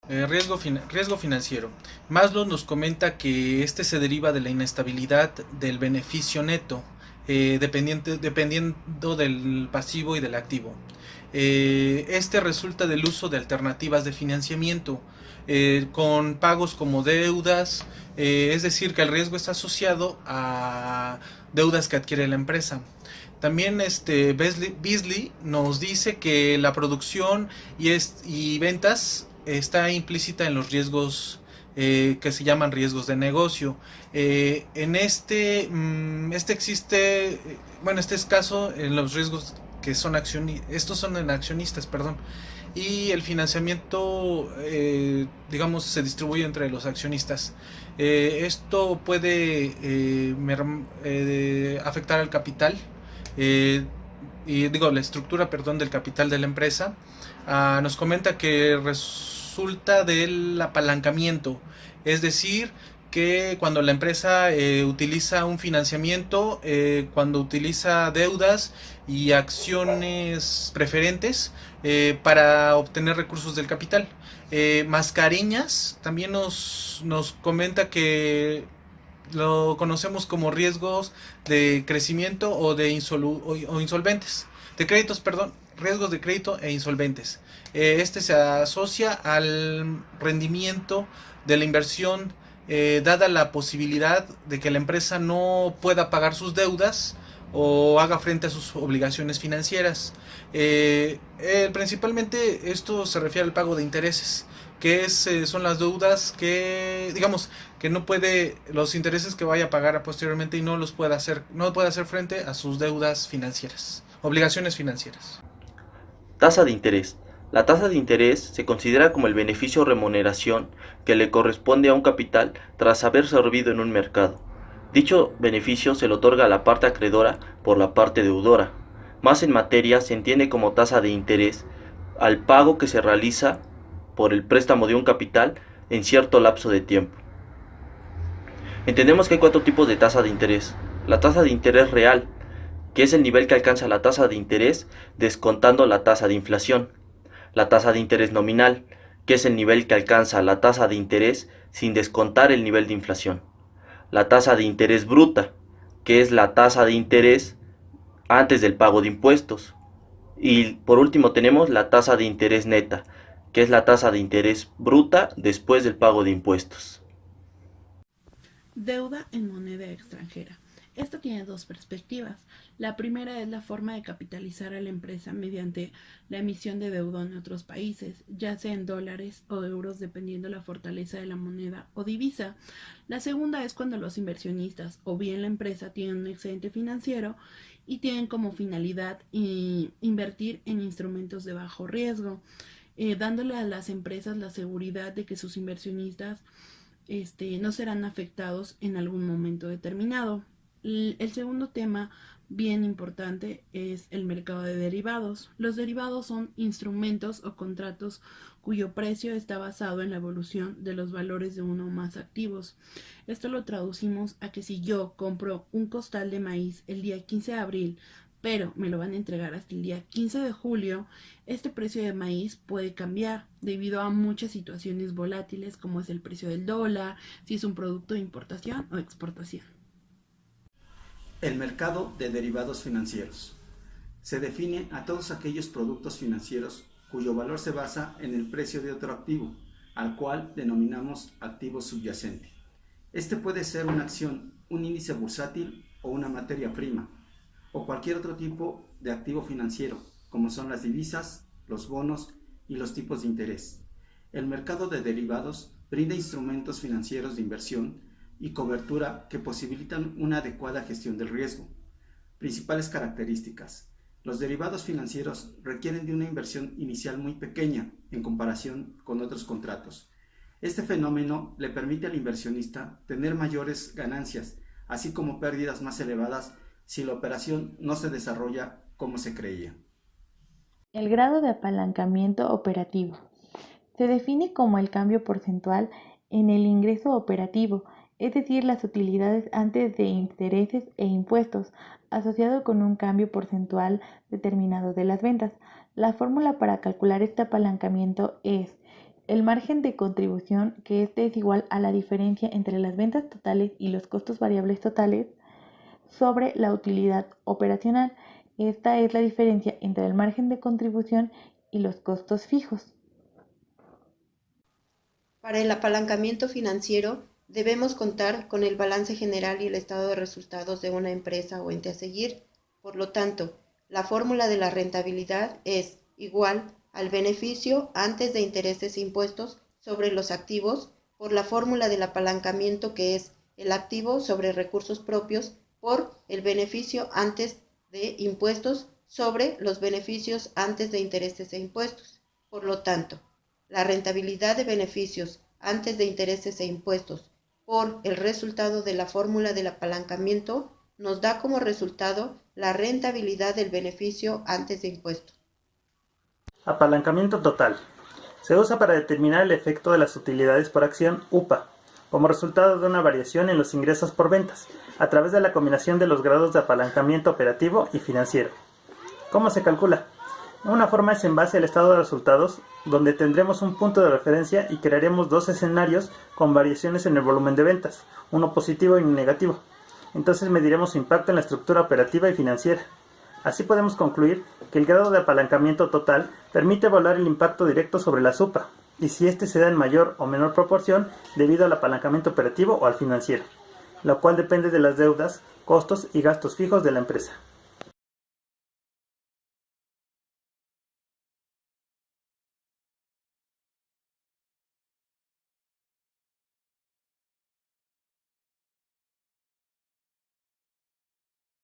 Riesgo financiero. Maslow nos comenta que este se deriva de la inestabilidad del beneficio neto, dependiendo del pasivo y del activo. Este resulta del uso de alternativas de financiamiento, con pagos como deudas, es decir, que el riesgo está asociado a deudas que adquiere la empresa. También Beasley nos dice que la producción y ventas está implícita en los riesgos que se llaman riesgos de negocio. En bueno, este es caso en los riesgos que son estos son en accionistas, perdón. Y el financiamiento, digamos, se distribuye entre los accionistas. Esto puede afectar al capital, eh, y digo, la estructura, perdón, del capital de la empresa. Nos comenta que resulta del apalancamiento, es decir, que cuando la empresa utiliza un financiamiento, cuando utiliza deudas y acciones preferentes para obtener recursos del capital. Mascareñas también nos comenta que lo conocemos como riesgos de crecimiento o insolventes, de créditos, perdón, riesgos de crédito e insolventes. Este se asocia al rendimiento de la inversión, dada la posibilidad de que la empresa no pueda pagar sus deudas o haga frente a sus obligaciones financieras. Principalmente esto se refiere al pago de intereses, son las deudas que, digamos, que no puede, los intereses que vaya a pagar posteriormente y no puede hacer frente a sus deudas financieras, obligaciones financieras. Tasa de interés. La tasa de interés se considera como el beneficio o remuneración que le corresponde a un capital tras haber servido en un mercado. Dicho beneficio se le otorga a la parte acreedora por la parte deudora. Más en materia se entiende como tasa de interés al pago que se realiza por el préstamo de un capital en cierto lapso de tiempo. Entendemos que hay cuatro tipos de tasa de interés. La tasa de interés real, que es el nivel que alcanza la tasa de interés descontando la tasa de inflación. La tasa de interés nominal, que es el nivel que alcanza la tasa de interés sin descontar el nivel de inflación. La tasa de interés bruta, que es la tasa de interés antes del pago de impuestos. Y por último tenemos la tasa de interés neta, que es la tasa de interés bruta después del pago de impuestos. Deuda en moneda extranjera. Esto tiene dos perspectivas. La primera es la forma de capitalizar a la empresa mediante la emisión de deuda en otros países, ya sea en dólares o euros, dependiendo la fortaleza de la moneda o divisa. La segunda es cuando los inversionistas o bien la empresa tienen un excedente financiero y tienen como finalidad invertir en instrumentos de bajo riesgo, dándole a las empresas la seguridad de que sus inversionistas no serán afectados en algún momento determinado. El segundo tema bien importante es el mercado de derivados. Los derivados son instrumentos o contratos cuyo precio está basado en la evolución de los valores de uno o más activos. Esto lo traducimos a que si yo compro un costal de maíz el día 15 de abril, pero me lo van a entregar hasta el día 15 de julio, este precio de maíz puede cambiar debido a muchas situaciones volátiles como es el precio del dólar, si es un producto de importación o exportación. El mercado de derivados financieros. Se define a todos aquellos productos financieros cuyo valor se basa en el precio de otro activo, al cual denominamos activo subyacente. Este puede ser una acción, un índice bursátil o una materia prima, o cualquier otro tipo de activo financiero, como son las divisas, los bonos y los tipos de interés. El mercado de derivados brinda instrumentos financieros de inversión y cobertura que posibilitan una adecuada gestión del riesgo. Principales características. Los derivados financieros requieren de una inversión inicial muy pequeña en comparación con otros contratos. Este fenómeno le permite al inversionista tener mayores ganancias, así como pérdidas más elevadas si la operación no se desarrolla como se creía. El grado de apalancamiento operativo. Se define como el cambio porcentual en el ingreso operativo, es decir, las utilidades antes de intereses e impuestos, asociado con un cambio porcentual determinado de las ventas. La fórmula para calcular este apalancamiento es el margen de contribución, que este es igual a la diferencia entre las ventas totales y los costos variables totales, sobre la utilidad operacional. Esta es la diferencia entre el margen de contribución y los costos fijos. Para el apalancamiento financiero, debemos contar con el balance general y el estado de resultados de una empresa o ente a seguir. Por lo tanto, la fórmula de la rentabilidad es igual al beneficio antes de intereses e impuestos sobre los activos por la fórmula del apalancamiento, que es el activo sobre recursos propios por el beneficio antes de impuestos sobre los beneficios antes de intereses e impuestos. Por lo tanto, la rentabilidad de beneficios antes de intereses e impuestos por el resultado de la fórmula del apalancamiento nos da como resultado la rentabilidad del beneficio antes de impuestos. Apalancamiento total. Se usa para determinar el efecto de las utilidades por acción UPA, como resultado de una variación en los ingresos por ventas, a través de la combinación de los grados de apalancamiento operativo y financiero. ¿Cómo se calcula? Una forma es en base al estado de resultados, donde tendremos un punto de referencia y crearemos dos escenarios con variaciones en el volumen de ventas, uno positivo y uno negativo. Entonces mediremos su impacto en la estructura operativa y financiera. Así podemos concluir que el grado de apalancamiento total permite evaluar el impacto directo sobre la UPA, y si éste se da en mayor o menor proporción debido al apalancamiento operativo o al financiero, lo cual depende de las deudas, costos y gastos fijos de la empresa.